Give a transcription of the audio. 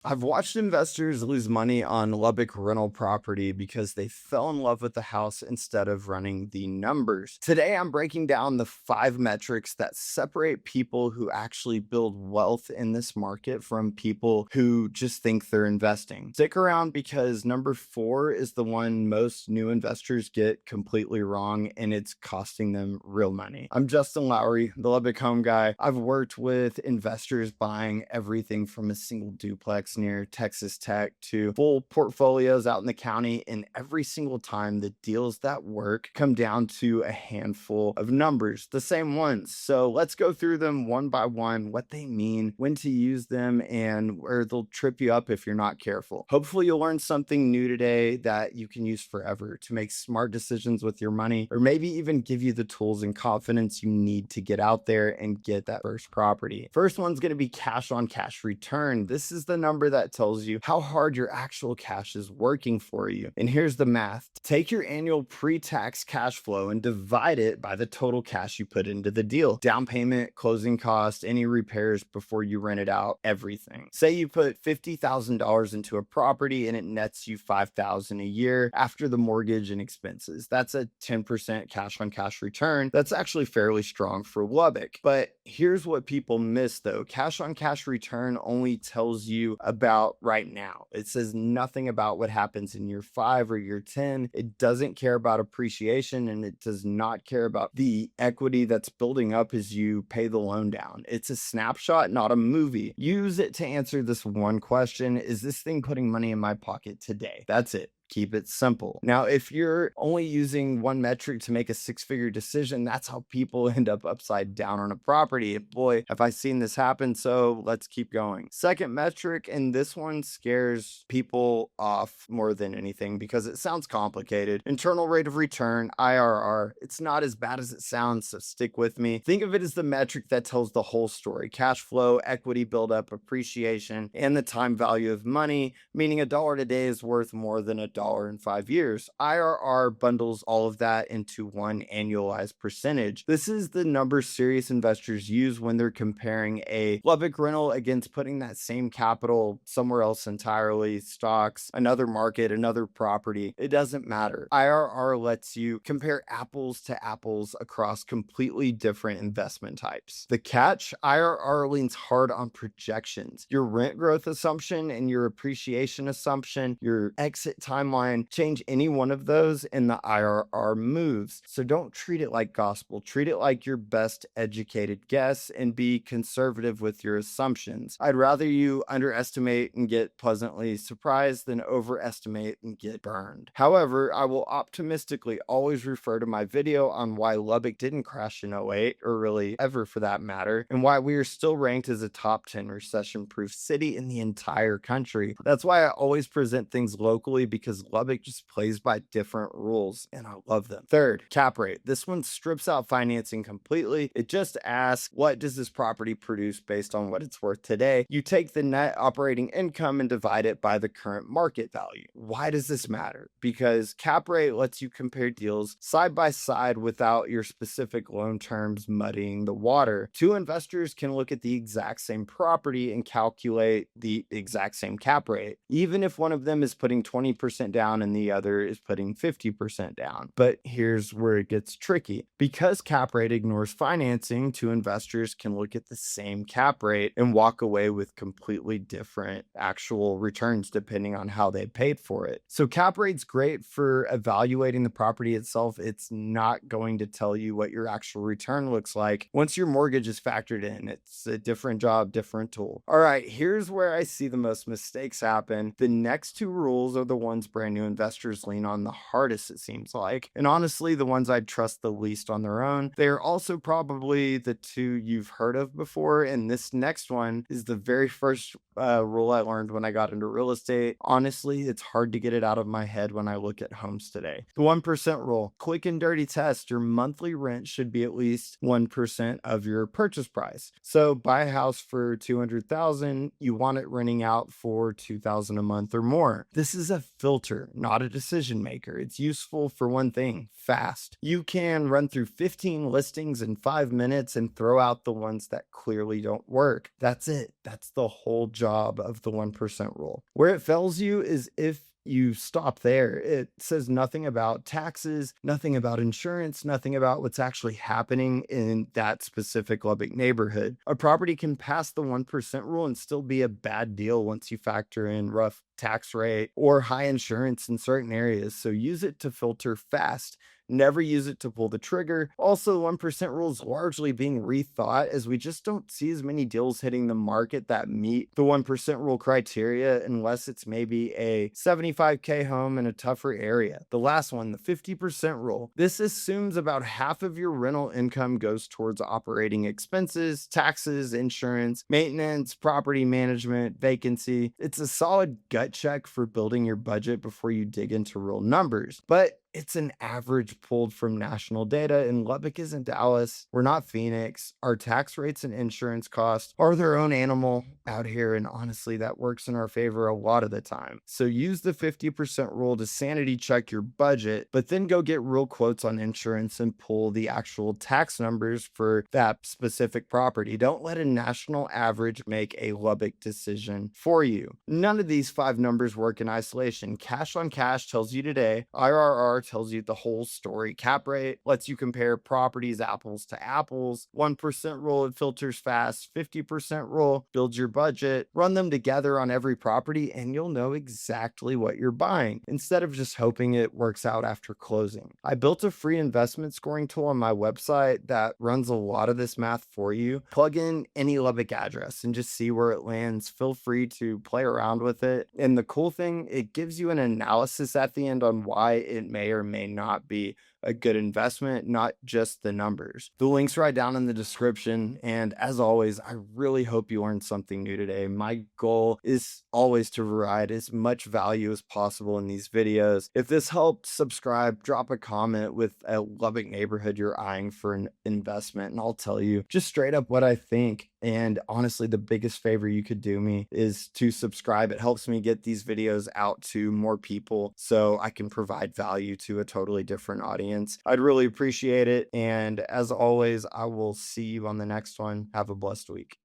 I've watched investors lose money on Lubbock rental property because they fell in love with the house instead of running the numbers. Today, I'm breaking down the 5 metrics that separate people who actually build wealth in this market from people who just think they're investing. Stick around because number 4 is the one most new investors get completely wrong, and it's costing them real money. I'm Justin Lowry, the Lubbock home guy. I've worked with investors buying everything from a single duplex near Texas Tech to full portfolios out in the county. And every single time, the deals that work come down to a handful of numbers, the same ones. So let's go through them one by one, what they mean, when to use them, and where they'll trip you up if you're not careful. Hopefully, you'll learn something new today that you can use forever to make smart decisions with your money, or maybe even give you the tools and confidence you need to get out there and get that first property. First one's going to be cash on cash return. This is the number that tells you how hard your actual cash is working for you. And here's the math. Take your annual pre-tax cash flow and divide it by the total cash you put into the deal. Down payment, closing costs, any repairs before you rent it out, everything. Say you put $50,000 into a property and it nets you $5,000 a year after the mortgage and expenses. That's a 10% cash on cash return. That's actually fairly strong for Lubbock. But here's what people miss though. Cash on cash return only tells you about right now. It says nothing about what happens in year 5 or year 10. It doesn't care about appreciation, and it does not care about the equity that's building up as you pay the loan down. It's a snapshot, not a movie. Use it to answer this one question: is this thing putting money in my pocket today? That's it. Keep it simple. Now, if you're only using one metric to make a 6-figure decision, that's how people end up upside down on a property. Boy, have I seen this happen, so let's keep going. Second metric, and this one scares people off more than anything because it sounds complicated. Internal rate of return, IRR. It's not as bad as it sounds, so stick with me. Think of it as the metric that tells the whole story: cash flow, equity buildup, appreciation, and the time value of money, meaning a dollar today is worth more than $1 in 5 years. IRR bundles all of that into one annualized percentage. This is the number serious investors use when they're comparing a Lubbock rental against putting that same capital somewhere else entirely: stocks, another market, another property. It doesn't matter. IRR lets you compare apples to apples across completely different investment types. The catch: IRR leans hard on projections. Your rent growth assumption and your appreciation assumption, your exit timeline, change any one of those and the IRR moves. So don't treat it like gospel. Treat it like your best educated guess and be conservative with your assumptions. I'd rather you underestimate and get pleasantly surprised than overestimate and get burned. However, I will optimistically always refer to my video on why Lubbock didn't crash in '08, or really ever for that matter, and why we are still ranked as a top 10 recession-proof city in the entire country. That's why I always present things locally, because Lubbock just plays by different rules, and I love them. Third, cap rate. This one strips out financing completely. It just asks, what does this property produce based on what it's worth today? You take the net operating income and divide it by the current market value. Why does this matter? Because cap rate lets you compare deals side by side without your specific loan terms muddying the water. Two investors can look at the exact same property and calculate the exact same cap rate, even if one of them is putting 20% down and the other is putting 50% down. But here's where it gets tricky. Because cap rate ignores financing, two investors can look at the same cap rate and walk away with completely different actual returns depending on how they paid for it. So cap rate's great for evaluating the property itself. It's not going to tell you what your actual return looks like once your mortgage is factored in. It's a different job, different tool. All right, here's where I see the most mistakes happen. The next two rules are the ones brand new investors lean on the hardest, it seems like, and honestly the ones I'd trust the least on their own. They are also probably the two you've heard of before, and this next one is the very first rule I learned when I got into real estate. Honestly, it's hard to get it out of my head when I look at homes today. The 1% rule. Quick and dirty test: your monthly rent should be at least 1% of your purchase price. So buy a house for $200,000, you want it renting out for $2,000 a month or more. This is a filter filter, not a decision maker. It's useful for one thing: fast. You can run through 15 listings in 5 minutes and throw out the ones that clearly don't work. That's it. That's the whole job of the 1% rule. Where it fails you is if you stop there. It says nothing about taxes, nothing about insurance, nothing about what's actually happening in that specific Lubbock neighborhood. A property can pass the 1% rule and still be a bad deal once you factor in rough tax rate or high insurance in certain areas. So use it to filter fast. Never use it to pull the trigger. Also, the 1% rule is largely being rethought as we just don't see as many deals hitting the market that meet the 1% rule criteria unless it's maybe a 75K home in a tougher area. The last one, the 50% rule. This assumes about half of your rental income goes towards operating expenses, taxes, insurance, maintenance, property management, vacancy. It's a solid gut check for building your budget before you dig into real numbers. But it's an average pulled from national data, and Lubbock isn't Dallas. We're not Phoenix. Our tax rates and insurance costs are their own animal out here, and honestly, that works in our favor a lot of the time. So use the 50% rule to sanity check your budget, but then go get real quotes on insurance and pull the actual tax numbers for that specific property. Don't let a national average make a Lubbock decision for you. None of these 5 numbers work in isolation. Cash on cash tells you today. IRR tells you the whole story. Cap rate lets you compare properties apples to apples. 1% rule, it filters fast. 50% rule builds your budget. Run them together on every property and you'll know exactly what you're buying instead of just hoping it works out after closing. I built a free investment scoring tool on my website that runs a lot of this math for you. Plug in any Lubbock address and just see where it lands. Feel free to play around with it. And the cool thing, it gives you an analysis at the end on why it may or may not be a good investment, not just the numbers. The link's right down in the description. And as always, I really hope you learned something new today. My goal is always to provide as much value as possible in these videos. If this helped, subscribe, drop a comment with a Lubbock neighborhood you're eyeing for an investment, and I'll tell you just straight up what I think. And honestly, the biggest favor you could do me is to subscribe. It helps me get these videos out to more people so I can provide value to a totally different audience. I'd really appreciate it. And as always, I will see you on the next one. Have a blessed week.